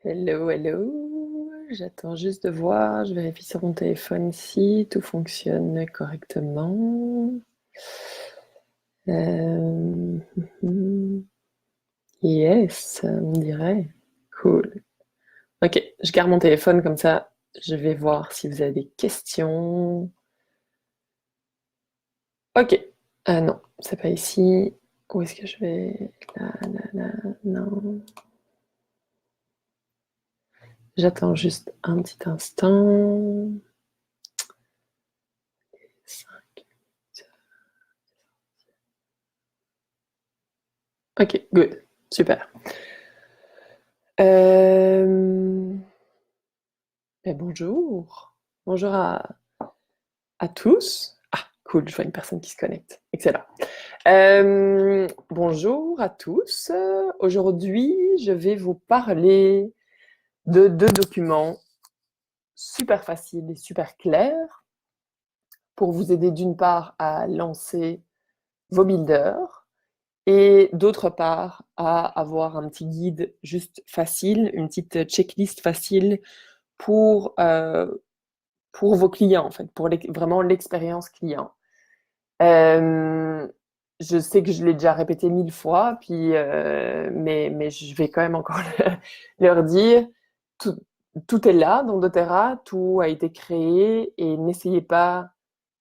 Hello, hello. J'attends juste de voir. Je vérifie sur mon téléphone si tout fonctionne correctement. Euh, Yes, on dirait. Cool. Ok, je garde mon téléphone comme ça. Je vais voir si vous avez des questions. Ok. Ah non, c'est pas ici. Où est-ce que je vais? Là, là, là. Non. J'attends juste un petit instant. 5. Ok, good. Super. Euh, bonjour. Bonjour à tous. Ah, cool, je vois une personne qui se connecte. Excellent. Bonjour à tous. Aujourd'hui, je vais vous parler de deux documents super faciles et super clairs pour vous aider d'une part à lancer vos builders et d'autre part à avoir un petit guide juste facile, une petite checklist facile pour, euh, pour vos clients, en fait, pour vraiment l'expérience client. Euh, je sais que je l'ai déjà répété 1000 fois, mais je vais quand même encore leur dire, tout, tout est là dans doTERRA, tout a été créé et n'essayez pas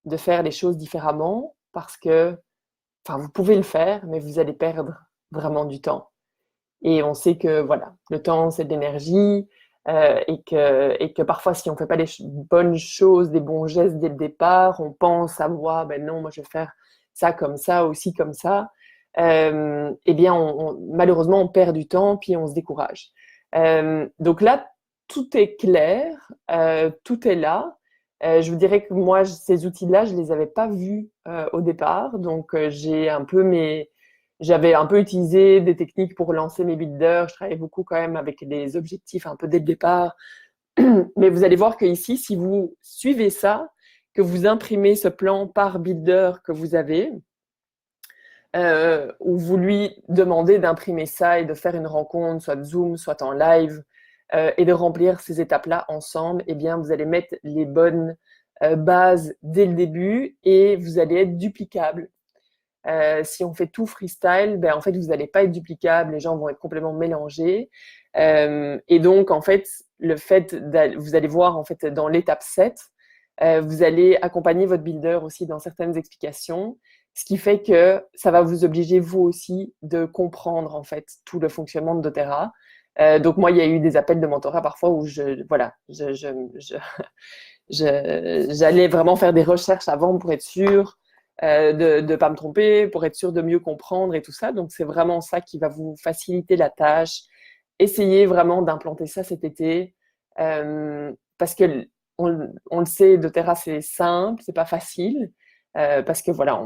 de faire les choses différemment parce que, enfin, vous pouvez le faire, mais vous allez perdre vraiment du temps. Et on sait que voilà, le temps, c'est de l'énergie, et que parfois, si on ne fait pas les bonnes choses, des bons gestes dès le départ, on pense à moi, ben non, moi je vais faire ça comme ça, aussi comme ça. Eh bien, malheureusement, on perd du temps, puis on se décourage. Donc là, tout est clair, tout est là. Je vous dirais que moi, ces outils-là, je ne les avais pas vus au départ, donc j'avais un peu utilisé des techniques pour lancer mes builders. Je travaillais beaucoup quand même avec des objectifs un peu dès le départ. Mais vous allez voir que ici, si vous suivez ça, que vous imprimez ce plan par builder que vous avez, ou vous lui demandez d'imprimer ça et de faire une rencontre, soit Zoom, soit en live, et de remplir ces étapes-là ensemble, eh bien, vous allez mettre les bonnes bases dès le début et vous allez être duplicable. Si on fait tout freestyle, ben, en fait, vous n'allez pas être duplicable, les gens vont être complètement mélangés. Et donc, en fait, vous allez voir, en fait, dans l'étape 7, vous allez accompagner votre builder aussi dans certaines explications, ce qui fait que ça va vous obliger, vous aussi, de comprendre, en fait, tout le fonctionnement de doTERRA. Donc, moi, il y a eu des appels de mentorat parfois où j'allais vraiment faire des recherches avant pour être sûre de ne pas me tromper, pour être sûr de mieux comprendre et tout ça. Donc, c'est vraiment ça qui va vous faciliter la tâche. Essayez vraiment d'implanter ça cet été parce que on le sait, doTERRA, c'est simple, c'est pas facile parce que voilà,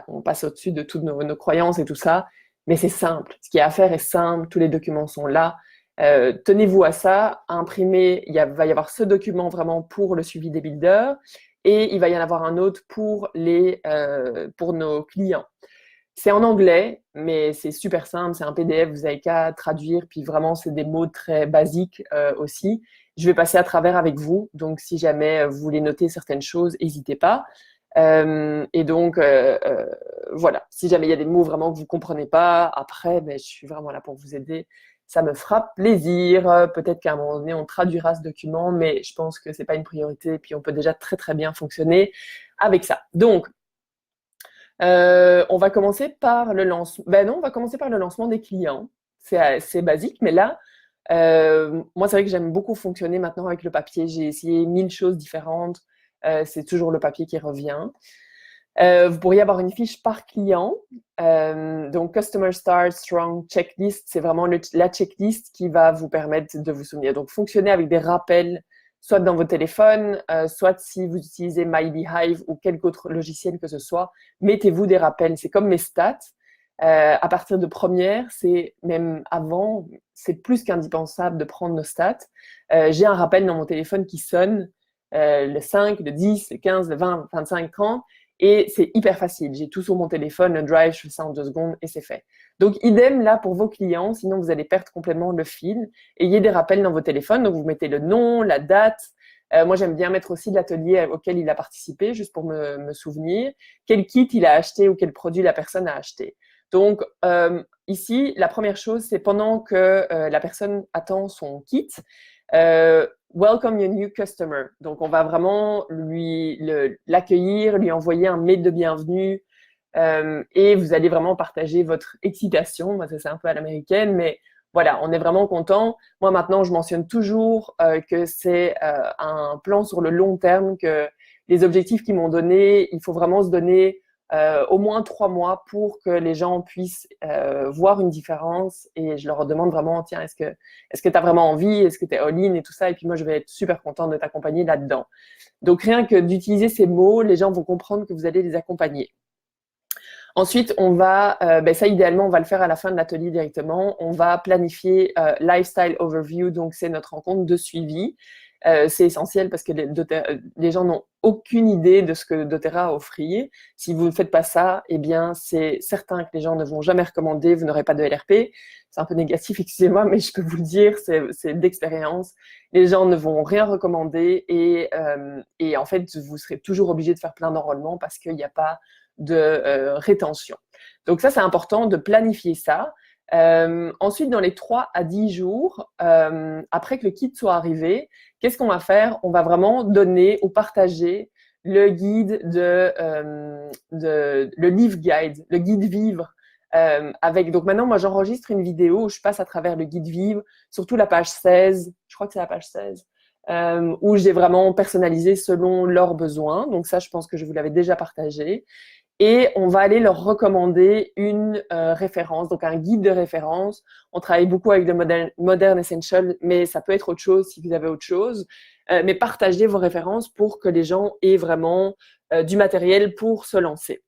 on passe au-dessus de toutes nos croyances et tout ça, mais c'est simple. Ce qu'il y a à faire est simple, tous les documents sont là. Tenez-vous à ça, imprimez, va y avoir ce document vraiment pour le suivi des builders et il va y en avoir un autre pour nos clients. C'est en anglais, mais c'est super simple, c'est un PDF, vous n'avez qu'à traduire, puis vraiment c'est des mots très basiques aussi. Je vais passer à travers avec vous, donc si jamais vous voulez noter certaines choses, n'hésitez pas. Et donc, voilà, si jamais il y a des mots vraiment que vous ne comprenez pas, après, ben, je suis vraiment là pour vous aider. Ça me fera plaisir. Peut-être qu'à un moment donné, on traduira ce document, mais je pense que ce n'est pas une priorité. Et puis, on peut déjà très, très bien fonctionner avec ça. Donc, on va commencer par le lancement. Ben non, on va commencer par le lancement des clients. C'est assez basique, mais là, moi, c'est vrai que j'aime beaucoup fonctionner maintenant avec le papier. J'ai essayé 1000 choses différentes. C'est toujours le papier qui revient. Vous pourriez avoir une fiche par client. Donc, Customer Start Strong Checklist, c'est vraiment la checklist qui va vous permettre de vous souvenir. Donc, fonctionnez avec des rappels, soit dans vos téléphones, soit si vous utilisez MyBeehive ou quelque autre logiciel que ce soit, mettez-vous des rappels. C'est comme mes stats. À partir de première, c'est même avant, c'est plus qu'indispensable de prendre nos stats. J'ai un rappel dans mon téléphone qui sonne le 5, le 10, le 15, le 20, le 25, 30. Et c'est hyper facile. J'ai tout sur mon téléphone, le Drive, je fais ça en 2 secondes et c'est fait. Donc, idem là pour vos clients, sinon vous allez perdre complètement le fil. Ayez des rappels dans vos téléphones. Donc, vous mettez le nom, la date. Moi, j'aime bien mettre aussi l'atelier auquel il a participé, juste pour me souvenir. Quel kit il a acheté ou quel produit la personne a acheté. Donc, ici, la première chose, c'est pendant que la personne attend son kit, welcome your new customer. Donc, on va vraiment l'accueillir, lui envoyer un mail de bienvenue et vous allez vraiment partager votre excitation. Moi, ça, c'est un peu à l'américaine, mais voilà, on est vraiment content. Moi, maintenant, je mentionne toujours que c'est un plan sur le long terme, que les objectifs qu'ils m'ont donnés, il faut vraiment se donner au moins 3 mois pour que les gens puissent voir une différence. Et je leur demande vraiment, tiens, est-ce que tu as vraiment envie? Est-ce que tu es all-in et tout ça? Et puis moi, je vais être super contente de t'accompagner là-dedans. Donc, rien que d'utiliser ces mots, les gens vont comprendre que vous allez les accompagner. Ensuite, on va, ça idéalement, on va le faire à la fin de l'atelier directement. On va planifier Lifestyle Overview, donc c'est notre rencontre de suivi. C'est essentiel parce que les gens n'ont aucune idée de ce que doTERRA a offert. Si vous ne faites pas ça, eh bien, c'est certain que les gens ne vont jamais recommander, vous n'aurez pas de LRP. C'est un peu négatif, excusez-moi, mais je peux vous le dire, c'est d'expérience. Les gens ne vont rien recommander et en fait, vous serez toujours obligé de faire plein d'enrôlements parce qu'il n'y a pas de rétention. Donc ça, c'est important de planifier ça. Ensuite, dans les 3 à 10 jours, après que le kit soit arrivé, qu'est-ce qu'on va faire? On va vraiment donner ou partager le guide le Live Guide, le guide vivre. Donc maintenant, moi, j'enregistre une vidéo où je passe à travers le guide vivre, surtout la page 16, je crois que c'est la page 16, où j'ai vraiment personnalisé selon leurs besoins. Donc ça, je pense que je vous l'avais déjà partagé. Et on va aller leur recommander une référence, donc un guide de référence. On travaille beaucoup avec le Modern Essential, mais ça peut être autre chose si vous avez autre chose. Mais partagez vos références pour que les gens aient vraiment du matériel pour se lancer.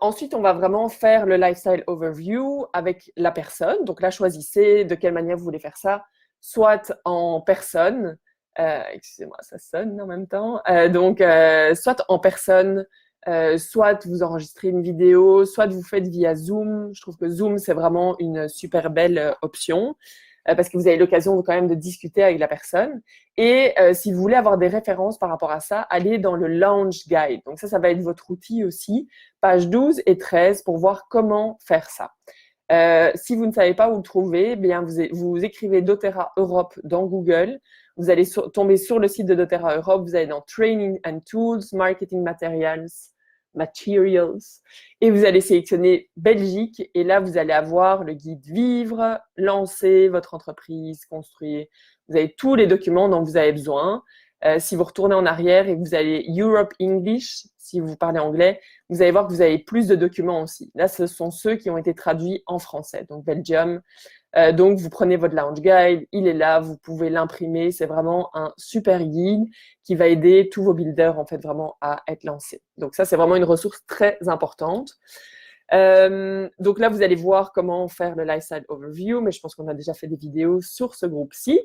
Ensuite, on va vraiment faire le Lifestyle Overview avec la personne. Donc là, choisissez de quelle manière vous voulez faire ça, soit en personne. Excusez-moi, ça sonne en même temps. Soit en personne, soit vous enregistrez une vidéo, soit vous faites via Zoom. Je trouve que Zoom, c'est vraiment une super belle option parce que vous avez l'occasion quand même de discuter avec la personne. Et si vous voulez avoir des références par rapport à ça, allez dans le Launch Guide. Donc ça va être votre outil aussi, page 12 et 13 pour voir comment faire ça. Si vous ne savez pas où le trouver, eh bien vous écrivez doTERRA Europe dans Google. Vous allez tomber sur le site de doTERRA Europe. Vous allez dans Training and Tools, Marketing Materials, et vous allez sélectionner Belgique. Et là, vous allez avoir le guide Vivre, lancer votre entreprise, construire. Vous avez tous les documents dont vous avez besoin. Si vous retournez en arrière et que vous allez Europe English, si vous parlez anglais, vous allez voir que vous avez plus de documents aussi. Là, ce sont ceux qui ont été traduits en français, donc Belgium. Donc, vous prenez votre Launch Guide, il est là, vous pouvez l'imprimer. C'est vraiment un super guide qui va aider tous vos builders, en fait, vraiment à être lancés. Donc, ça, c'est vraiment une ressource très importante. Donc là, vous allez voir comment faire le Lifestyle Overview, mais je pense qu'on a déjà fait des vidéos sur ce groupe-ci.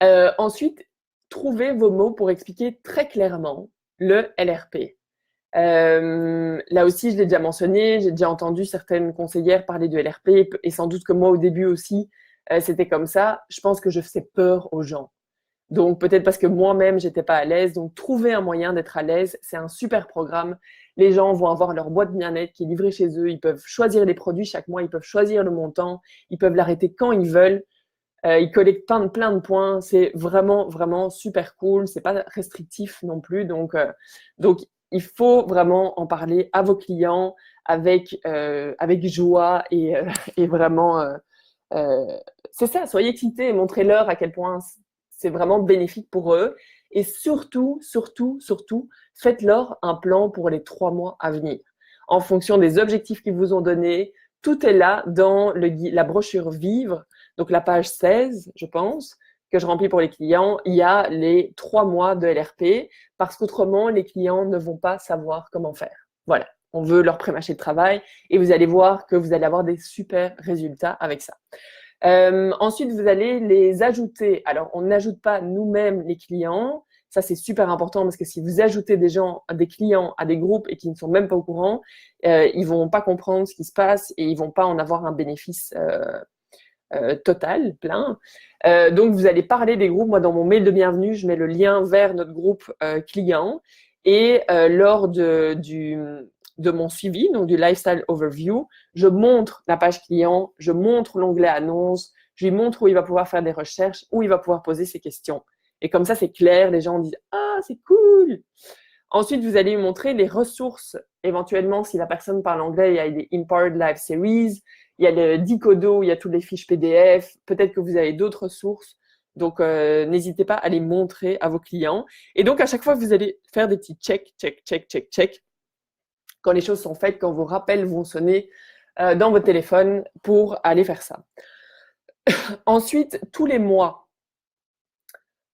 Ensuite, trouvez vos mots pour expliquer très clairement le LRP. Là aussi, je l'ai déjà mentionné, j'ai déjà entendu certaines conseillères parler de LRP et sans doute que moi au début aussi, c'était comme ça. Je pense que je faisais peur aux gens. Donc peut-être parce que moi-même, j'étais pas à l'aise. Donc trouver un moyen d'être à l'aise, c'est un super programme. Les gens vont avoir leur boîte bien-être qui est livrée chez eux. Ils peuvent choisir les produits chaque mois, ils peuvent choisir le montant, ils peuvent l'arrêter quand ils veulent. Ils collectent plein de points. C'est vraiment, vraiment super cool. C'est pas restrictif non plus. Donc il faut vraiment en parler à vos clients avec joie et vraiment, c'est ça, soyez excités et montrez-leur à quel point c'est vraiment bénéfique pour eux. Et surtout, faites-leur un plan pour les 3 mois à venir. En fonction des objectifs qu'ils vous ont donnés, tout est là dans la brochure Vivre, donc la page 16, je pense, que je remplis pour les clients. Il y a les 3 mois de LRP parce qu'autrement, les clients ne vont pas savoir comment faire. Voilà, on veut leur prémâcher le travail et vous allez voir que vous allez avoir des super résultats avec ça. Ensuite, vous allez les ajouter. Alors, on n'ajoute pas nous-mêmes les clients. Ça, c'est super important parce que si vous ajoutez des gens, des clients à des groupes et qui ne sont même pas au courant, ils vont pas comprendre ce qui se passe et ils vont pas en avoir un bénéfice total, plein. Donc, vous allez parler des groupes. Moi, dans mon mail de bienvenue, je mets le lien vers notre groupe client. Et lors de mon suivi, donc du Lifestyle Overview, je montre la page client, je montre l'onglet annonce, je lui montre où il va pouvoir faire des recherches, où il va pouvoir poser ses questions. Et comme ça, c'est clair, les gens disent « Ah, c'est cool !» Ensuite, vous allez lui montrer les ressources. Éventuellement, si la personne parle anglais, il y a des Empowered Live Series, il y a le Dicodo, il y a toutes les fiches PDF. Peut-être que vous avez d'autres sources. Donc, n'hésitez pas à les montrer à vos clients. Et donc, à chaque fois, vous allez faire des petits check, check, check, check, check. Quand les choses sont faites, quand vos rappels vont sonner dans votre téléphone pour aller faire ça. Ensuite, tous les mois,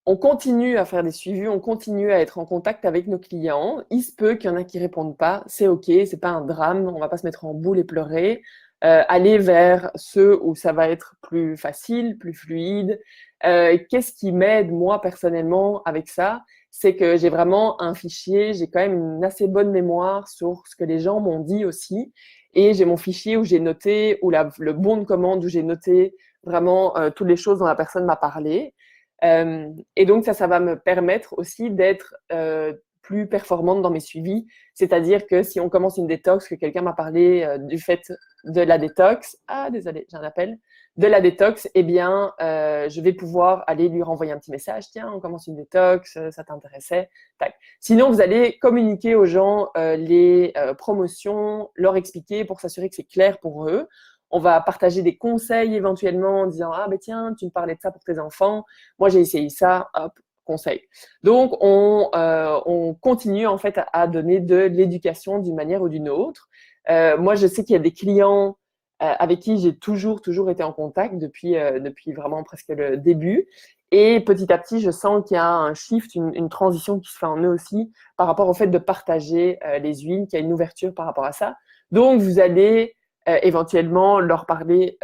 on continue à faire des suivis, on continue à être en contact avec nos clients. Il se peut qu'il y en a qui répondent pas, c'est ok, c'est pas un drame, on va pas se mettre en boule et pleurer. Aller vers ceux où ça va être plus facile, plus fluide. Qu'est-ce qui m'aide moi personnellement avec ça? C'est que j'ai vraiment un fichier, j'ai quand même une assez bonne mémoire sur ce que les gens m'ont dit aussi. Et j'ai mon fichier où j'ai noté, ou le bon de commande où j'ai noté vraiment toutes les choses dont la personne m'a parlé. Et donc, ça va me permettre aussi d'être plus performante dans mes suivis. C'est-à-dire que si on commence une détox, que quelqu'un m'a parlé du fait de la détox, ah, désolé, j'ai un appel, de la détox, eh bien, je vais pouvoir aller lui renvoyer un petit message. Tiens, on commence une détox, ça t'intéressait? Tac. Sinon, vous allez communiquer aux gens les promotions, leur expliquer pour s'assurer que c'est clair pour eux. On va partager des conseils éventuellement en disant « Ah, ben tiens, tu me parlais de ça pour tes enfants. Moi, j'ai essayé ça. Hop, conseil. » Donc, on continue en fait à donner de l'éducation d'une manière ou d'une autre. Moi, je sais qu'il y a des clients avec qui j'ai toujours été en contact depuis vraiment presque le début. Et petit à petit, je sens qu'il y a un shift, une transition qui se fait en eux aussi par rapport au fait de partager les huiles, qu'il y a une ouverture par rapport à ça. Donc, vous allez éventuellement leur parler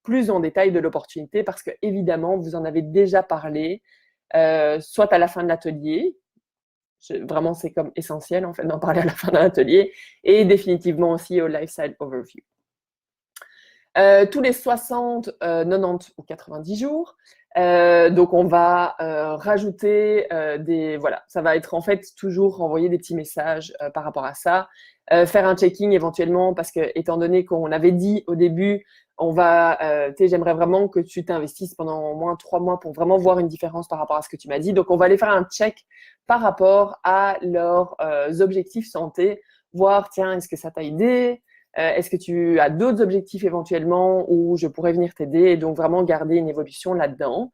plus en détail de l'opportunité parce que évidemment vous en avez déjà parlé, soit à la fin de l'atelier, vraiment c'est comme essentiel en fait d'en parler à la fin de l'atelier, et définitivement aussi au Lifestyle Overview. Tous les 60, 90 ou 90 jours, donc on va rajouter voilà, ça va être en fait toujours renvoyer des petits messages par rapport à ça, faire un checking éventuellement parce que étant donné qu'on avait dit au début, on va, j'aimerais vraiment que tu t'investisses pendant au moins 3 mois pour vraiment voir une différence par rapport à ce que tu m'as dit. Donc on va aller faire un check par rapport à leurs objectifs santé, voir tiens, est-ce que ça t'a aidé? Est-ce que tu as d'autres objectifs éventuellement où je pourrais venir t'aider et donc vraiment garder une évolution là-dedans.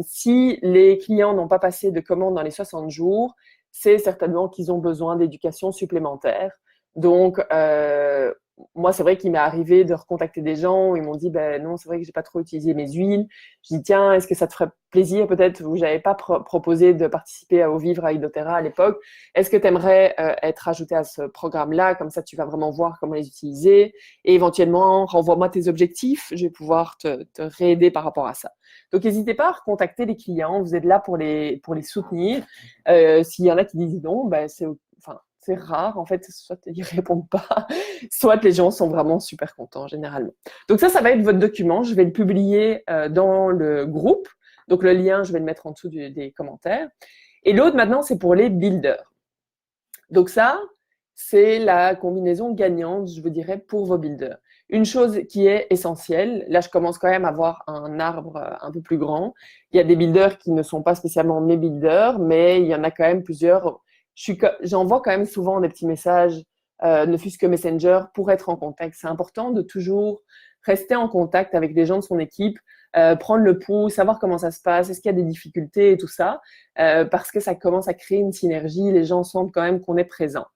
Si les clients n'ont pas passé de commande dans les 60 jours, c'est certainement qu'ils ont besoin d'éducation supplémentaire. Donc, moi, c'est vrai qu'il m'est arrivé de recontacter des gens où ils m'ont dit ben non, c'est vrai que j'ai pas trop utilisé mes huiles. Je dis tiens, est-ce que ça te ferait plaisir peut-être, vous n'avez pas proposé de participer au Vivre à Hydotera à l'époque, est-ce que tu aimerais être ajouté à ce programme-là, comme ça tu vas vraiment voir comment les utiliser et éventuellement renvoie-moi tes objectifs, je vais pouvoir te réaider par rapport à ça. Donc n'hésitez pas à recontacter les clients, vous êtes là pour les soutenir. S'il y en a qui disent non, ben c'est rare, en fait, soit ils répondent pas, soit les gens sont vraiment super contents, généralement. Donc ça va être votre document. Je vais le publier dans le groupe. Donc le lien, je vais le mettre en dessous des commentaires. Et l'autre, maintenant, c'est pour les builders. Donc ça, c'est la combinaison gagnante, je vous dirais, pour vos builders. Une chose qui est essentielle, là, je commence quand même à avoir un arbre un peu plus grand. Il y a des builders qui ne sont pas spécialement mes builders, mais il y en a quand même plusieurs. J'envoie quand même souvent des petits messages, ne fût-ce que Messenger, pour être en contact. C'est important de toujours rester en contact avec des gens de son équipe, prendre le pouls, savoir comment ça se passe, est-ce qu'il y a des difficultés et tout ça, parce que ça commence à créer une synergie, les gens sentent quand même qu'on est présent.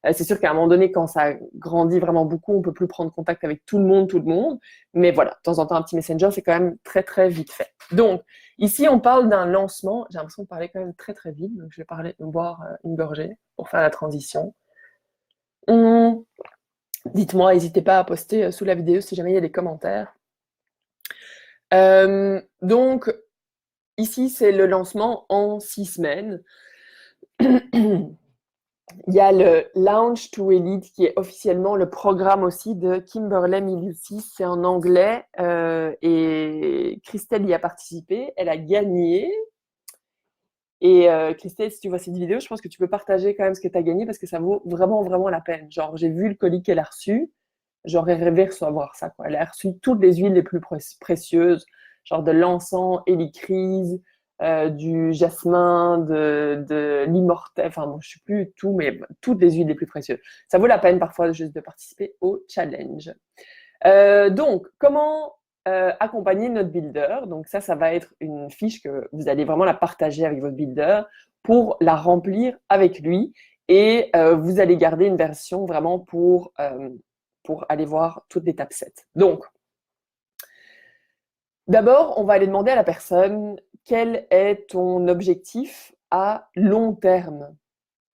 C'est sûr qu'à un moment donné, quand ça grandit vraiment beaucoup, on ne peut plus prendre contact avec tout le monde, mais voilà, de temps en temps, un petit messenger, c'est quand même très, très vite fait. Donc, ici, on parle d'un lancement. J'ai l'impression de parler quand même très, très vite, donc je vais boire une gorgée pour faire la transition. Dites-moi, n'hésitez pas à poster sous la vidéo si jamais il y a des commentaires. Donc, ici, c'est le lancement en 6 semaines. Il y a le Launch to Elite qui est officiellement le programme aussi de Kimberley Miliusis. C'est en anglais et Christelle y a participé. Elle a gagné. Et Christelle, si tu vois cette vidéo, je pense que tu peux partager quand même ce que tu as gagné parce que ça vaut vraiment, vraiment la peine. Genre, j'ai vu le colis qu'elle a reçu. J'aurais rêvé recevoir ça, quoi. Elle a reçu toutes les huiles les plus précieuses, genre de l'encens, hélicryse, du jasmin, de l'immortel, enfin bon, je ne sais plus tout, mais toutes les huiles les plus précieuses. Ça vaut la peine parfois juste de participer au challenge. Donc, comment accompagner notre builder? Donc ça va être une fiche que vous allez vraiment la partager avec votre builder pour la remplir avec lui et vous allez garder une version vraiment pour aller voir toute l'étape 7. Donc, d'abord, on va aller demander à la personne quel est ton objectif à long terme.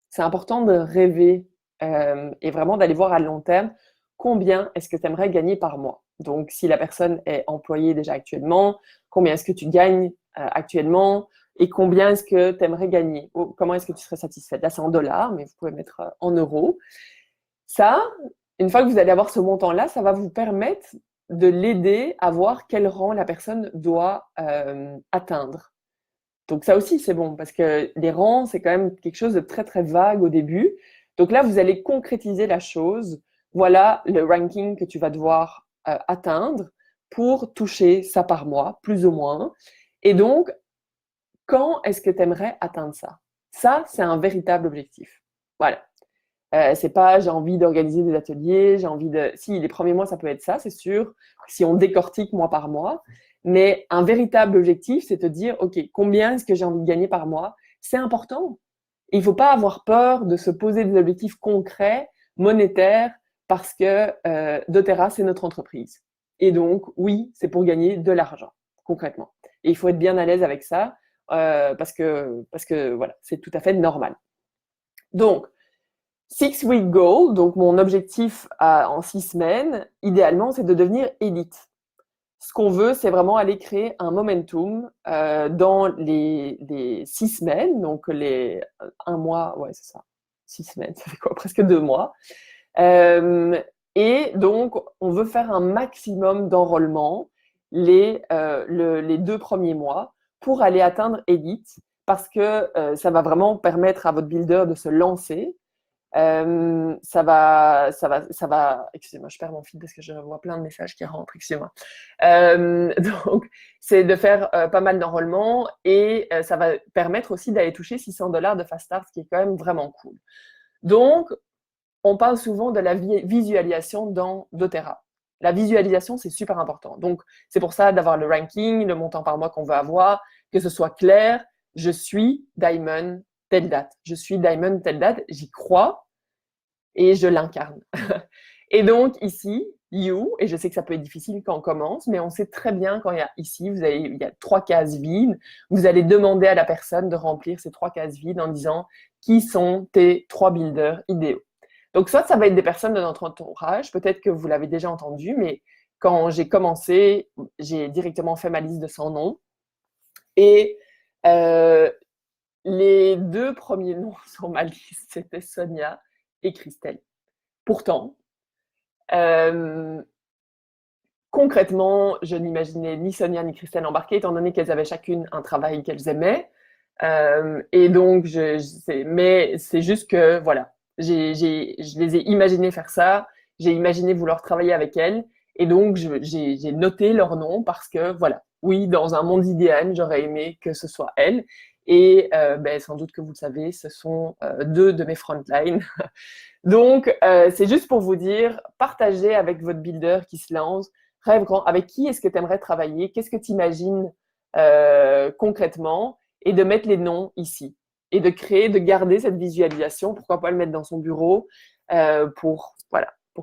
C'est important de rêver et vraiment d'aller voir à long terme combien est-ce que tu aimerais gagner par mois. Donc, si la personne est employée déjà actuellement, combien est-ce que tu gagnes actuellement et combien est-ce que tu aimerais gagner? Comment est-ce que tu serais satisfaite? Là, c'est en dollars, mais vous pouvez mettre en euros. Ça, une fois que vous allez avoir ce montant-là, ça va vous permettre de l'aider à voir quel rang la personne doit atteindre. Donc ça aussi, c'est bon, parce que les rangs, c'est quand même quelque chose de très, très vague au début. Donc là, vous allez concrétiser la chose. Voilà le ranking que tu vas devoir atteindre pour toucher ça par mois, plus ou moins. Et donc, quand est-ce que tu aimerais atteindre ça? Ça, c'est un véritable objectif. Voilà. C'est pas j'ai envie d'organiser des ateliers, j'ai envie de. Si, les premiers mois, ça peut être ça, c'est sûr, si on décortique mois par mois. Mais un véritable objectif, c'est de dire, OK, combien est-ce que j'ai envie de gagner par mois? C'est important. Il ne faut pas avoir peur de se poser des objectifs concrets, monétaires, parce que doTERRA, c'est notre entreprise. Et donc, oui, c'est pour gagner de l'argent, concrètement. Et il faut être bien à l'aise avec ça, parce que voilà, c'est tout à fait normal. Donc, 6-week goal, donc mon objectif en 6 semaines, idéalement, c'est de devenir élite. Ce qu'on veut, c'est vraiment aller créer un momentum dans les 6 semaines, donc un mois, ouais, c'est ça, 6 semaines, ça fait quoi, presque 2 mois. Et donc, on veut faire un maximum d'enrôlement les 2 premiers mois pour aller atteindre élite, parce que ça va vraiment permettre à votre builder de se lancer. Ça va. Excusez-moi, je perds mon fil parce que je vois plein de messages qui rentrent. Excusez-moi. Donc, c'est de faire pas mal d'enrôlements et ça va permettre aussi d'aller toucher 600 $ de fast start, ce qui est quand même vraiment cool. Donc, on parle souvent de la visualisation dans doTERRA. La visualisation, c'est super important. Donc, c'est pour ça d'avoir le ranking, le montant par mois qu'on veut avoir, que ce soit clair. Je suis Diamond telle date. Je suis Diamond telle date. J'y crois et je l'incarne. Et donc, ici, you, et je sais que ça peut être difficile quand on commence, mais on sait très bien quand il y a ici, il y a 3 cases vides. Vous allez demander à la personne de remplir ces 3 cases vides en disant qui sont tes 3 builders idéaux. Donc, soit ça va être des personnes de notre entourage, peut-être que vous l'avez déjà entendu, mais quand j'ai commencé, j'ai directement fait ma liste de 100 noms. Et les 2 premiers noms sur ma liste, c'était Sonia et Christelle. Pourtant, concrètement, je n'imaginais ni Sonia ni Christelle embarquer, étant donné qu'elles avaient chacune un travail qu'elles aimaient. Et donc, mais c'est juste que, voilà, je les ai imaginées faire ça, j'ai imaginé vouloir travailler avec elles, et donc j'ai noté leur nom parce que, voilà, oui, dans un monde idéal, j'aurais aimé que ce soit elles. Et sans doute que vous le savez, ce sont 2 de mes frontlines. Donc, c'est juste pour vous dire, partagez avec votre builder qui se lance, rêve grand, avec qui est-ce que tu aimerais travailler, qu'est-ce que tu imagines concrètement, et de mettre les noms ici. Et de créer, de garder cette visualisation, pourquoi pas le mettre dans son bureau, pour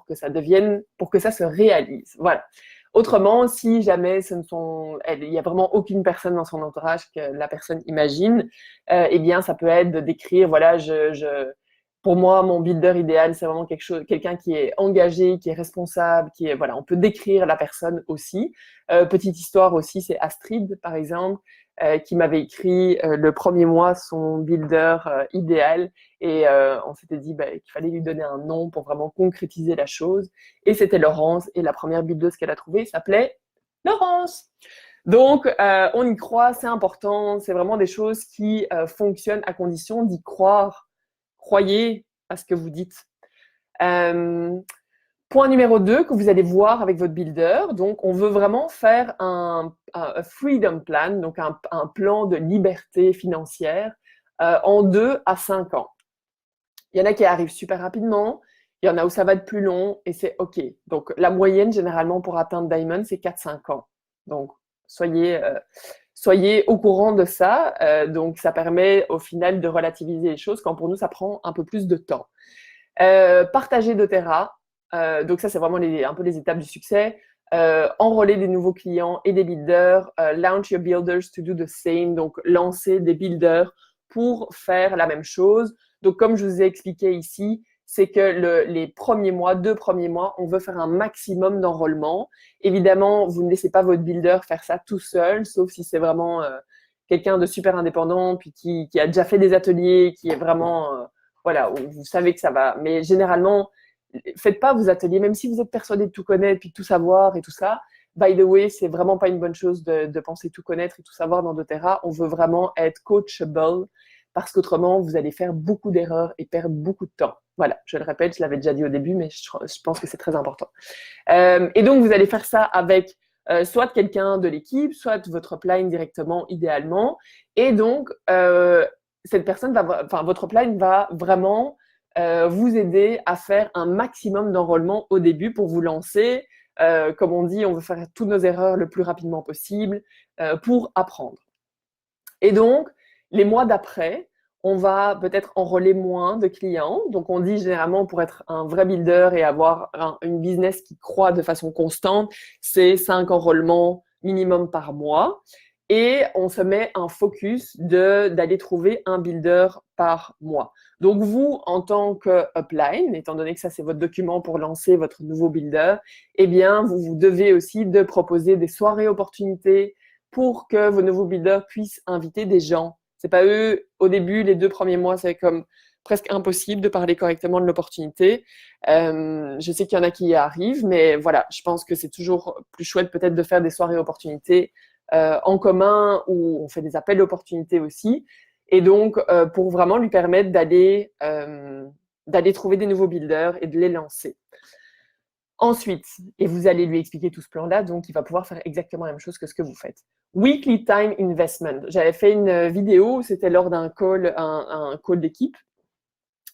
que ça devienne, pour que ça se réalise. Voilà. Autrement, si jamais il n'y a vraiment aucune personne dans son entourage que la personne imagine, eh bien, ça peut être de décrire, voilà, pour moi, mon builder idéal, c'est vraiment quelqu'un qui est engagé, qui est responsable, voilà, on peut décrire la personne aussi. Petite histoire aussi, c'est Astrid, par exemple. qui m'avait écrit le premier mois son builder idéal. Et on s'était dit qu'il fallait lui donner un nom pour vraiment concrétiser la chose. Et c'était Laurence. Et la première buildeuse qu'elle a trouvée s'appelait Laurence. Donc, on y croit, c'est important. C'est vraiment des choses qui fonctionnent à condition d'y croire. Croyez à ce que vous dites. Point numéro 2 que vous allez voir avec votre builder. Donc, on veut vraiment faire un freedom plan, donc un plan de liberté financière en 2 à 5 ans. Il y en a qui arrivent super rapidement, il y en a où ça va être plus long et c'est OK. Donc, la moyenne, généralement, pour atteindre Diamond, c'est 4-5 ans. Donc, soyez au courant de ça. Donc, ça permet au final de relativiser les choses quand pour nous, ça prend un peu plus de temps. Partager doTERRA. Donc ça, c'est vraiment un peu les étapes du succès. Enrôler des nouveaux clients et des builders. Launch your builders to do the same. Donc, lancer des builders pour faire la même chose. Donc, comme je vous ai expliqué ici, c'est que les premiers mois, 2 premiers mois, on veut faire un maximum d'enrôlement. Évidemment, vous ne laissez pas votre builder faire ça tout seul, sauf si c'est vraiment quelqu'un de super indépendant, puis qui a déjà fait des ateliers, qui est vraiment, voilà, où vous savez que ça va. Mais généralement, faites pas vos ateliers, même si vous êtes persuadé de tout connaître, puis de tout savoir et tout ça. By the way, c'est vraiment pas une bonne chose de penser tout connaître et tout savoir dans doTERRA. On veut vraiment être coachable, parce qu'autrement, vous allez faire beaucoup d'erreurs et perdre beaucoup de temps. Voilà, je le répète, je l'avais déjà dit au début, mais je pense que c'est très important. Et donc, vous allez faire ça avec soit quelqu'un de l'équipe, soit votre upline directement, idéalement. Et donc, cette personne votre upline va vraiment vous aider à faire un maximum d'enrôlement au début pour vous lancer. Comme on dit, on veut faire toutes nos erreurs le plus rapidement possible pour apprendre. Et donc, les mois d'après, on va peut-être enrôler moins de clients. Donc, on dit généralement pour être un vrai builder et avoir une business qui croît de façon constante, c'est 5 enrôlements minimum par mois. Et on se met un focus d'aller trouver un builder par mois. Donc, vous, en tant que upline, étant donné que ça, c'est votre document pour lancer votre nouveau builder, eh bien, vous devez aussi de proposer des soirées opportunités pour que vos nouveaux builders puissent inviter des gens. C'est pas eux, au début, les 2 premiers mois, c'est comme presque impossible de parler correctement de l'opportunité. Je sais qu'il y en a qui y arrivent, mais voilà, je pense que c'est toujours plus chouette peut-être de faire des soirées opportunités en commun où on fait des appels d'opportunités aussi. Et donc, pour vraiment lui permettre d'aller trouver des nouveaux builders et de les lancer. Ensuite, et vous allez lui expliquer tout ce plan-là, donc il va pouvoir faire exactement la même chose que ce que vous faites. Weekly time investment. J'avais fait une vidéo, c'était lors d'un call, un call d'équipe.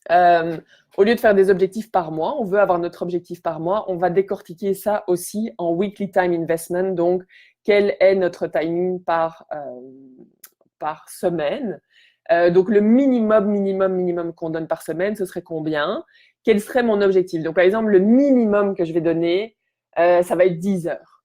Au lieu de faire des objectifs par mois, on veut avoir notre objectif par mois, on va décortiquer ça aussi en weekly time investment. Donc, quel est notre timing par semaine? Donc, le minimum qu'on donne par semaine, ce serait combien? Quel serait mon objectif? Donc, par exemple, le minimum que je vais donner, ça va être 10 heures.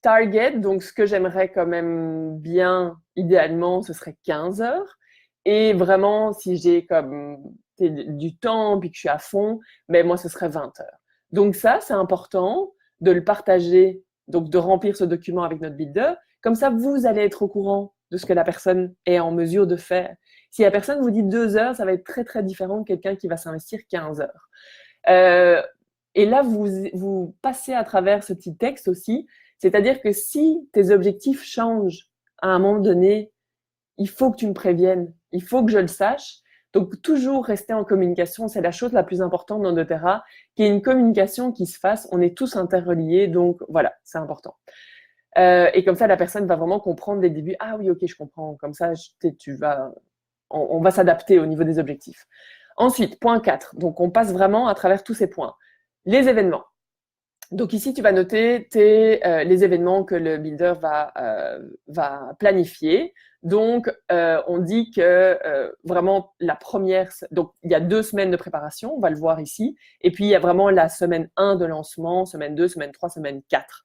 Target, donc ce que j'aimerais quand même bien, idéalement, ce serait 15 heures. Et vraiment, si j'ai comme du temps, puis que je suis à fond, mais moi, ce serait 20 heures. Donc ça, c'est important de le partager, donc de remplir ce document avec notre builder. Comme ça, vous allez être au courant de ce que la personne est en mesure de faire. Si la personne vous dit 2 heures, ça va être très, très différent de quelqu'un qui va s'investir 15 heures. Et là, vous passez à travers ce petit texte aussi. C'est-à-dire que si tes objectifs changent à un moment donné, il faut que tu me préviennes, il faut que je le sache. Donc, toujours rester en communication, c'est la chose la plus importante dans doTERRA, qu'il y ait une communication qui se fasse. On est tous interreliés, donc voilà, c'est important. Et comme ça, la personne va vraiment comprendre dès le début. Ah oui, ok, je comprends. Comme ça, on va s'adapter au niveau des objectifs. Ensuite, point 4. Donc, on passe vraiment à travers tous ces points. Les événements. Donc ici, tu vas noter les événements que le builder va planifier. Donc, on dit que vraiment la première… Donc, il y a 2 semaines de préparation, on va le voir ici. Et puis, il y a vraiment la semaine 1 de lancement, semaine 2, semaine 3, semaine 4.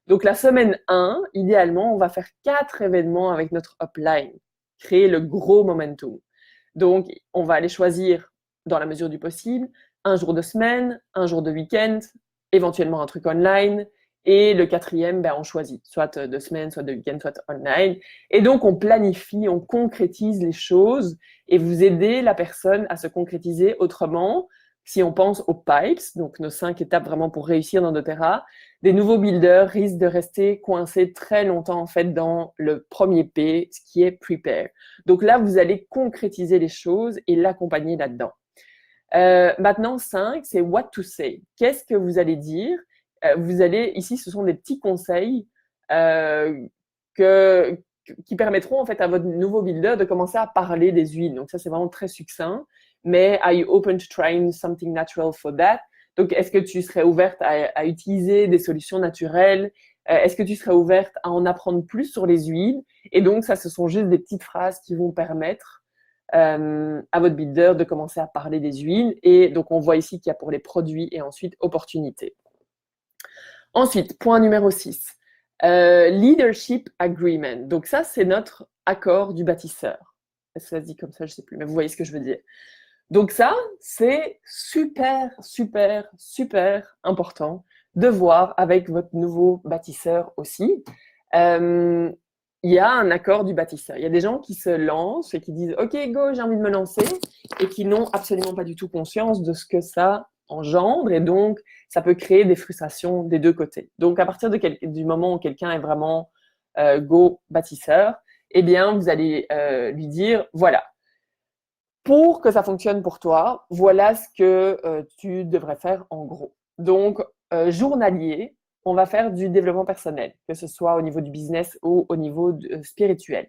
Donc, la semaine 1, idéalement, on va faire 4 événements avec notre upline. Créer le gros momentum. Donc, on va aller choisir, dans la mesure du possible, un jour de semaine, un jour de week-end, éventuellement un truc online Et le quatrième, ben, on choisit, soit de semaine, soit de week-end, soit online. Et donc, on planifie, on concrétise les choses et vous aidez la personne à se concrétiser autrement. Si on pense aux pipes, donc nos 5 étapes vraiment pour réussir dans doTERRA, des nouveaux builders risquent de rester coincés très longtemps en fait dans le premier P, ce qui est prepare. Donc là, vous allez concrétiser les choses et l'accompagner là-dedans. Maintenant, 5, c'est what to say. Qu'est-ce que vous allez dire? Vous allez, ici, ce sont des petits conseils qui permettront en fait à votre nouveau builder de commencer à parler des huiles. Donc ça, c'est vraiment très succinct. Mais are you open to trying something natural for that? Donc, est-ce que tu serais ouverte à utiliser des solutions naturelles? Est-ce que tu serais ouverte à en apprendre plus sur les huiles? Et donc, ça, ce sont juste des petites phrases qui vont permettre à votre builder de commencer à parler des huiles. Et donc, on voit ici qu'il y a pour les produits et ensuite opportunités. Ensuite, point numéro 6, leadership agreement. Donc ça, c'est notre accord du bâtisseur. Est-ce que ça se dit comme ça? Je ne sais plus, mais vous voyez ce que je veux dire. Donc ça, c'est super, super, super important de voir avec votre nouveau bâtisseur aussi. Il y a un accord du bâtisseur. Il y a des gens qui se lancent et qui disent « Ok, go, j'ai envie de me lancer » et qui n'ont absolument pas du tout conscience de ce que ça engendre et donc ça peut créer des frustrations des deux côtés. Donc à partir du moment où quelqu'un est vraiment go bâtisseur, eh bien vous allez lui dire « Voilà, pour que ça fonctionne pour toi, voilà ce que tu devrais faire en gros. » Donc journalier, on va faire du développement personnel, que ce soit au niveau du business ou au niveau spirituel.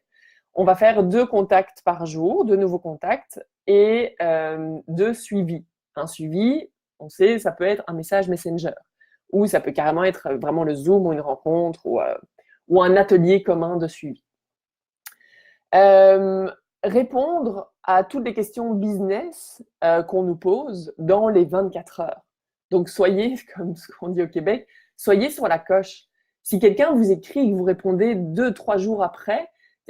On va faire 2 contacts par jour, 2 nouveaux contacts et 2 suivis. Un suivi, on sait, ça peut être un message Messenger ou ça peut carrément être vraiment le Zoom ou une rencontre ou un atelier commun de suivi. Répondre à toutes les questions business qu'on nous pose dans les 24 heures. Donc, soyez, comme ce qu'on dit au Québec, soyez sur la coche. Si quelqu'un vous écrit et que vous répondez 2-3 jours après,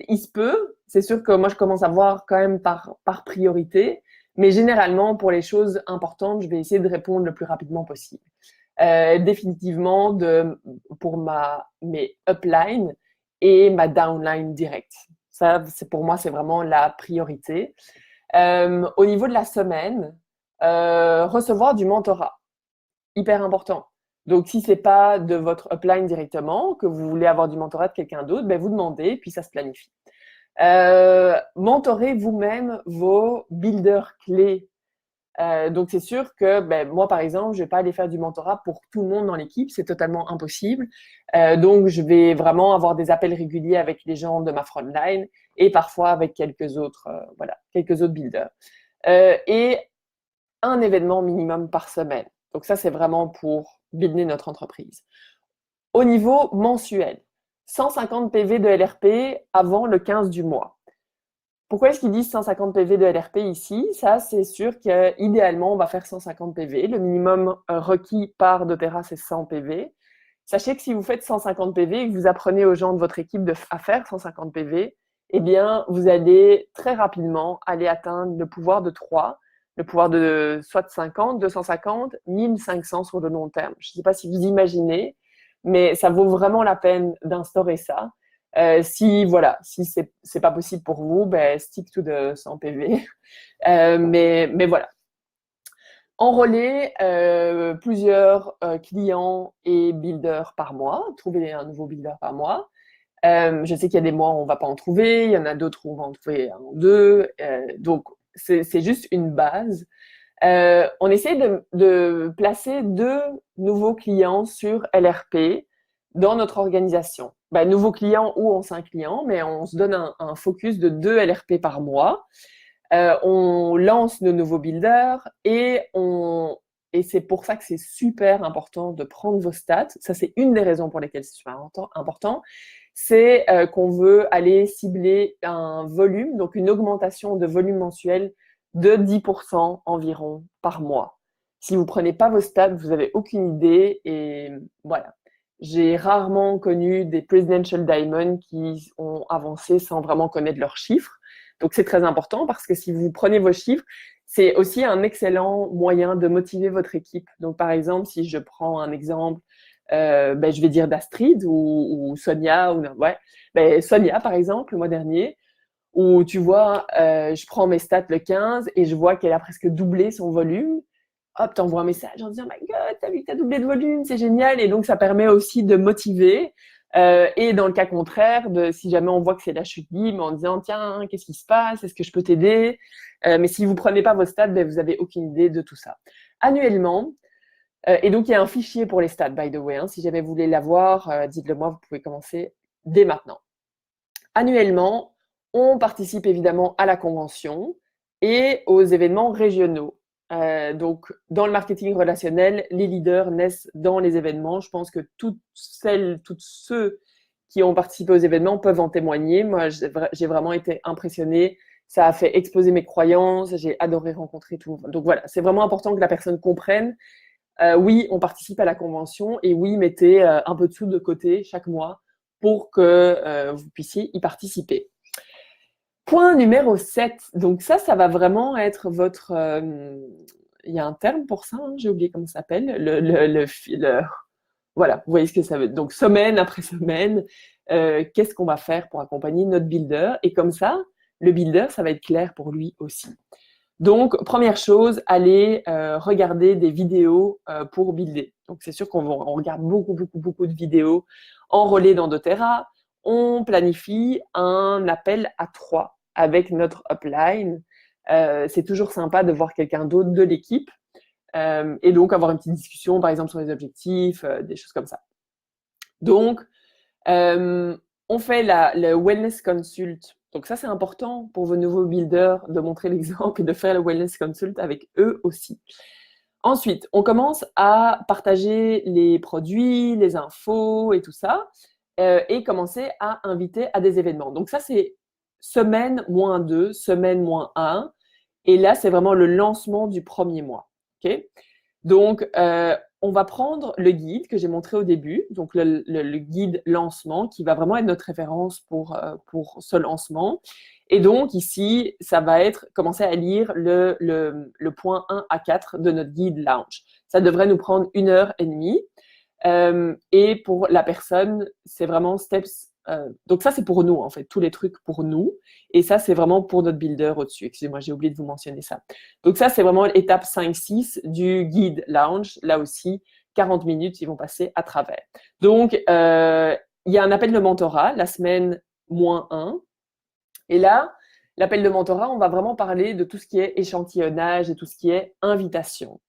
il se peut. C'est sûr que moi, je commence à voir quand même par priorité. Mais généralement, pour les choses importantes, je vais essayer de répondre le plus rapidement possible. Définitivement, pour mes uplines et ma downline directe. Ça, pour moi, c'est vraiment la priorité. Au niveau de la semaine, recevoir du mentorat. Hyper important. Donc, si ce n'est pas de votre upline directement, que vous voulez avoir du mentorat de quelqu'un d'autre, ben, vous demandez, puis ça se planifie. Mentorez vous-même vos builders clés. Donc, c'est sûr que moi, par exemple, je ne vais pas aller faire du mentorat pour tout le monde dans l'équipe, c'est totalement impossible. Donc, je vais vraiment avoir des appels réguliers avec les gens de ma frontline et parfois avec quelques autres builders. Et un événement minimum par semaine. Donc, ça, c'est vraiment pour builder notre entreprise. Au niveau mensuel, 150 PV de LRP avant le 15 du mois. Pourquoi est-ce qu'ils disent 150 PV de LRP ici? Ça, c'est sûr qu'idéalement, on va faire 150 PV. Le minimum requis par doTERRA, c'est 100 PV. Sachez que si vous faites 150 PV et que vous apprenez aux gens de votre équipe à faire 150 PV, eh bien, vous allez très rapidement aller atteindre le pouvoir de 3, le pouvoir de soit 50, 250, 1500 sur le long terme. Je ne sais pas si vous imaginez, mais ça vaut vraiment la peine d'instaurer ça. Si c'est pas possible pour vous, stick to the 100 PV. Mais voilà. Enrôler plusieurs clients et builders par mois, trouver un nouveau builder par mois. Je sais qu'il y a des mois où on ne va pas en trouver, il y en a d'autres où on va en trouver 1 ou 2. Donc, c'est juste une base. On essaie de placer 2 nouveaux clients sur LRP dans notre organisation. Nouveaux clients ou anciens clients, mais on se donne un focus de 2 LRP par mois. On lance nos nouveaux builders et c'est pour ça que c'est super important de prendre vos stats. Ça, c'est une des raisons pour lesquelles c'est super important. C'est qu'on veut aller cibler un volume, donc une augmentation de volume mensuel de 10% environ par mois. Si vous ne prenez pas vos stats, vous n'avez aucune idée et voilà. J'ai rarement connu des Presidential Diamond qui ont avancé sans vraiment connaître leurs chiffres. Donc, c'est très important parce que si vous prenez vos chiffres, c'est aussi un excellent moyen de motiver votre équipe. Donc, par exemple, si je prends un exemple je vais dire d'Astrid ou Sonia. Sonia, par exemple, le mois dernier, où tu vois, je prends mes stats le 15 et je vois qu'elle a presque doublé son volume. Hop, t'envoies un message en disant « My God, t'as vu que t'as doublé de volume, c'est génial !» Et donc, ça permet aussi de motiver. Et dans le cas contraire, si jamais on voit que c'est la chute libre, en disant « Tiens, qu'est-ce qui se passe? Est-ce que je peux t'aider ?» Mais si vous ne prenez pas vos stats, vous n'avez aucune idée de tout ça. Annuellement, et donc il y a un fichier pour les stats, by the way. Si jamais vous voulez l'avoir, dites-le moi, vous pouvez commencer dès maintenant. Annuellement, on participe évidemment à la convention et aux événements régionaux. Donc, dans le marketing relationnel, les leaders naissent dans les événements. Je pense que toutes ceux qui ont participé aux événements peuvent en témoigner. Moi, j'ai vraiment été impressionnée. Ça a fait exploser mes croyances. J'ai adoré rencontrer tout le monde. Donc voilà, c'est vraiment important que la personne comprenne. Oui, on participe à la convention et oui, mettez un peu de sous de côté chaque mois pour que vous puissiez y participer. Point numéro 7. Donc ça va vraiment être votre... il y a un terme pour ça, j'ai oublié comment ça s'appelle. Voilà, vous voyez ce que ça veut dire. Donc semaine après semaine, qu'est-ce qu'on va faire pour accompagner notre builder? Et comme ça, le builder, ça va être clair pour lui aussi. Donc, première chose, allez regarder des vidéos pour builder. Donc, c'est sûr qu'on regarde beaucoup de vidéos enrôlées dans doTERRA. On planifie un appel à 3 avec notre upline. C'est toujours sympa de voir quelqu'un d'autre de l'équipe et donc avoir une petite discussion, par exemple, sur les objectifs, des choses comme ça. Donc, on fait le Wellness Consult. Donc ça, c'est important pour vos nouveaux builders de montrer l'exemple et de faire le Wellness Consult avec eux aussi. Ensuite, on commence à partager les produits, les infos et tout ça, et commencer à inviter à des événements. Donc ça, c'est semaine -2, semaine -1. Et là, c'est vraiment le lancement du premier mois. Okay. Donc, on va prendre le guide que j'ai montré au début, donc le guide lancement, qui va vraiment être notre référence pour ce lancement. Et donc, ici, ça va être commencer à lire le point 1 à 4 de notre guide launch. Ça devrait nous prendre 1h30. Et pour la personne, c'est vraiment steps. Donc ça, c'est pour nous, en fait, tous les trucs pour nous. Et ça, c'est vraiment pour notre builder au-dessus. Excusez-moi, j'ai oublié de vous mentionner ça. Donc ça, c'est vraiment l'étape 5-6 du guide launch. Là aussi, 40 minutes, ils vont passer à travers. Donc, il y a un appel de mentorat, la semaine -1. Et là, l'appel de mentorat, on va vraiment parler de tout ce qui est échantillonnage et tout ce qui est invitation.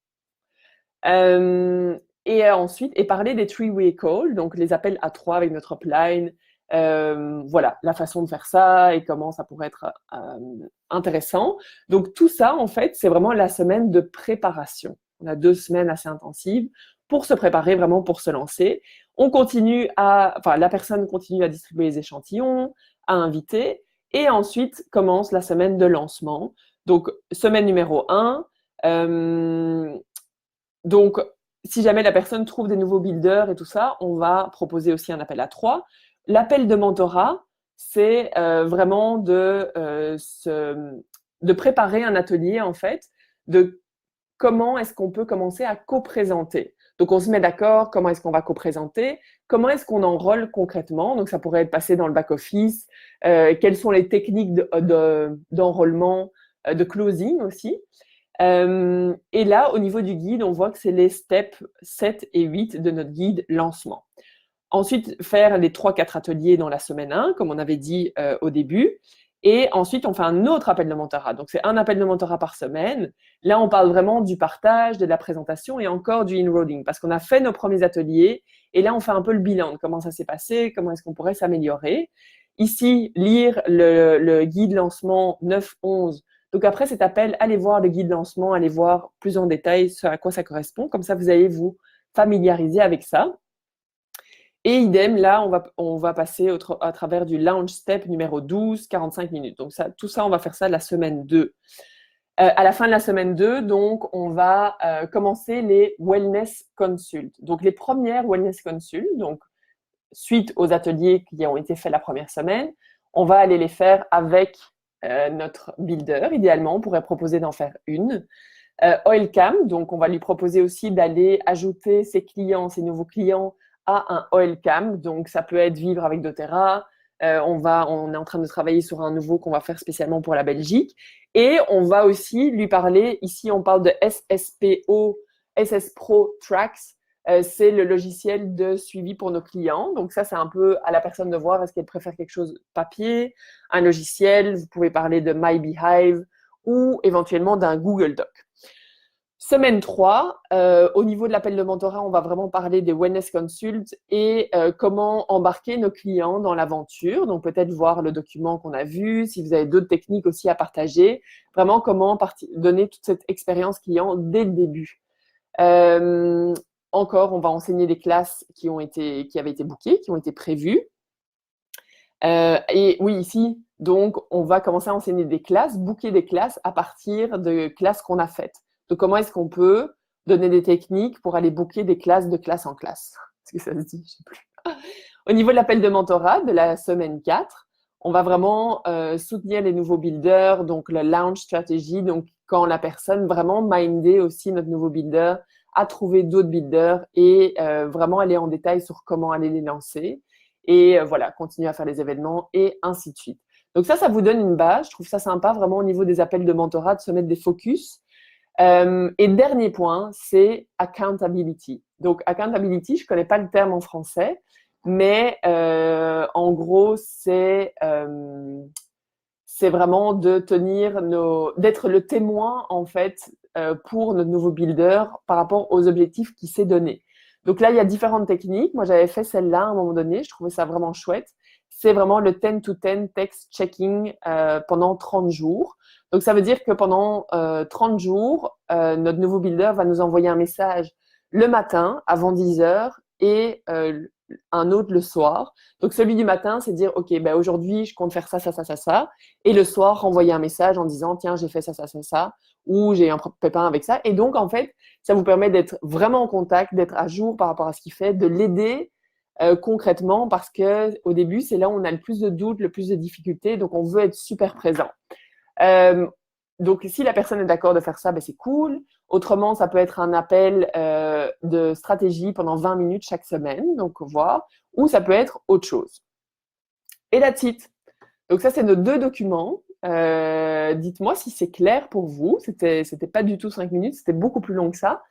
Et ensuite, parler des three-way calls, donc les appels à 3 avec notre upline. Voilà, la façon de faire ça et comment ça pourrait être intéressant. Donc tout ça, en fait, c'est vraiment la semaine de préparation. On a 2 semaines assez intensives pour se préparer, vraiment pour se lancer. La personne continue à distribuer les échantillons, à inviter, et ensuite commence la semaine de lancement. Donc, semaine numéro 1. Donc, si jamais la personne trouve des nouveaux builders et tout ça, on va proposer aussi un appel à 3. L'appel de mentorat, c'est vraiment de préparer un atelier, en fait, de comment est-ce qu'on peut commencer à co-présenter. Donc, on se met d'accord, comment est-ce qu'on va co-présenter, comment est-ce qu'on enrôle concrètement. Donc, ça pourrait être passé dans le back-office, quelles sont les techniques d'enrôlement, de closing aussi. Et là, au niveau du guide, on voit que c'est les steps 7 et 8 de notre guide lancement. Ensuite, faire les 3-4 ateliers dans la semaine 1, comme on avait dit au début. Et ensuite, on fait un autre appel de mentorat. Donc, c'est un appel de mentorat par semaine. Là, on parle vraiment du partage, de la présentation et encore du enrolling, parce qu'on a fait nos premiers ateliers. Et là, on fait un peu le bilan de comment ça s'est passé, comment est-ce qu'on pourrait s'améliorer. Ici, lire le guide lancement 9-11. Donc, après cet appel, allez voir le guide lancement, allez voir plus en détail ce à quoi ça correspond. Comme ça, vous allez vous familiariser avec ça. Et idem, là, on va passer à travers du launch step numéro 12, 45 minutes. Donc, tout ça, on va faire ça la semaine 2. À la fin de la semaine 2, donc, on va commencer les wellness consults. Donc, les premières wellness consults, donc, suite aux ateliers qui ont été faits la première semaine, on va aller les faire avec notre builder. Idéalement, on pourrait proposer d'en faire une. Oilcam, donc on va lui proposer aussi d'aller ajouter ses clients, ses nouveaux clients à un Oilcam. Donc, ça peut être vivre avec doTERRA. On est en train de travailler sur un nouveau qu'on va faire spécialement pour la Belgique. Et on va aussi lui parler, ici on parle de SSPO, SS Pro Tracks. C'est le logiciel de suivi pour nos clients. Donc ça, c'est un peu à la personne de voir est-ce qu'elle préfère quelque chose papier, un logiciel. Vous pouvez parler de MyBeehive ou éventuellement d'un Google Doc. Semaine 3, au niveau de l'appel de mentorat, on va vraiment parler des Wellness Consults et comment embarquer nos clients dans l'aventure. Donc, peut-être voir le document qu'on a vu, si vous avez d'autres techniques aussi à partager. Vraiment, comment donner toute cette expérience client dès le début. Encore, on va enseigner des classes qui avaient été bookées, qui ont été prévues. Et oui, ici, donc, on va commencer à enseigner des classes, booker des classes à partir de classes qu'on a faites. Donc, comment est-ce qu'on peut donner des techniques pour aller booker des classes de classe en classe? Est-ce que ça se dit? Je sais plus. Au niveau de l'appel de mentorat de la semaine 4, on va vraiment soutenir les nouveaux builders, donc le launch strategy, donc quand la personne vraiment minder aussi notre nouveau builder à trouver d'autres builders et vraiment aller en détail sur comment aller les lancer et voilà, continuer à faire les événements et ainsi de suite. Donc ça vous donne une base. Je trouve ça sympa vraiment au niveau des appels de mentorat de se mettre des focus. Et dernier point, c'est accountability. Donc accountability, je connais pas le terme en français, mais en gros, c'est vraiment de d'être le témoin en fait pour notre nouveau builder par rapport aux objectifs qu'il s'est donné. Donc là, il y a différentes techniques. Moi, j'avais fait celle-là à un moment donné. Je trouvais ça vraiment chouette. C'est vraiment le 10 to 10 text checking pendant 30 jours. Donc, ça veut dire que pendant 30 jours, notre nouveau builder va nous envoyer un message le matin avant 10 heures et un autre le soir. Donc, celui du matin, c'est dire, OK, ben aujourd'hui, je compte faire ça, ça, ça, ça, ça. Et le soir, renvoyer un message en disant, tiens, j'ai fait ça, ça, ça, ça, ou j'ai un pépin avec ça. Et donc, en fait, ça vous permet d'être vraiment en contact, d'être à jour par rapport à ce qu'il fait, de l'aider concrètement parce que au début, c'est là où on a le plus de doutes, le plus de difficultés. Donc, on veut être super présent. Donc, si la personne est d'accord de faire ça, ben, c'est cool. Autrement, ça peut être un appel de stratégie pendant 20 minutes chaque semaine, donc voir, ou ça peut être autre chose. Et that's it. Donc ça, c'est nos 2 documents. Dites-moi si c'est clair pour vous. C'était pas du tout 5 minutes, c'était beaucoup plus long que ça.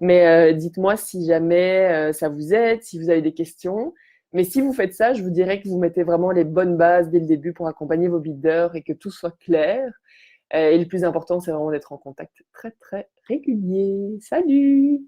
Mais dites-moi si jamais ça vous aide, si vous avez des questions. Mais si vous faites ça, je vous dirais que vous mettez vraiment les bonnes bases dès le début pour accompagner vos builders et que tout soit clair. Et le plus important, c'est vraiment d'être en contact très, très régulier. Salut!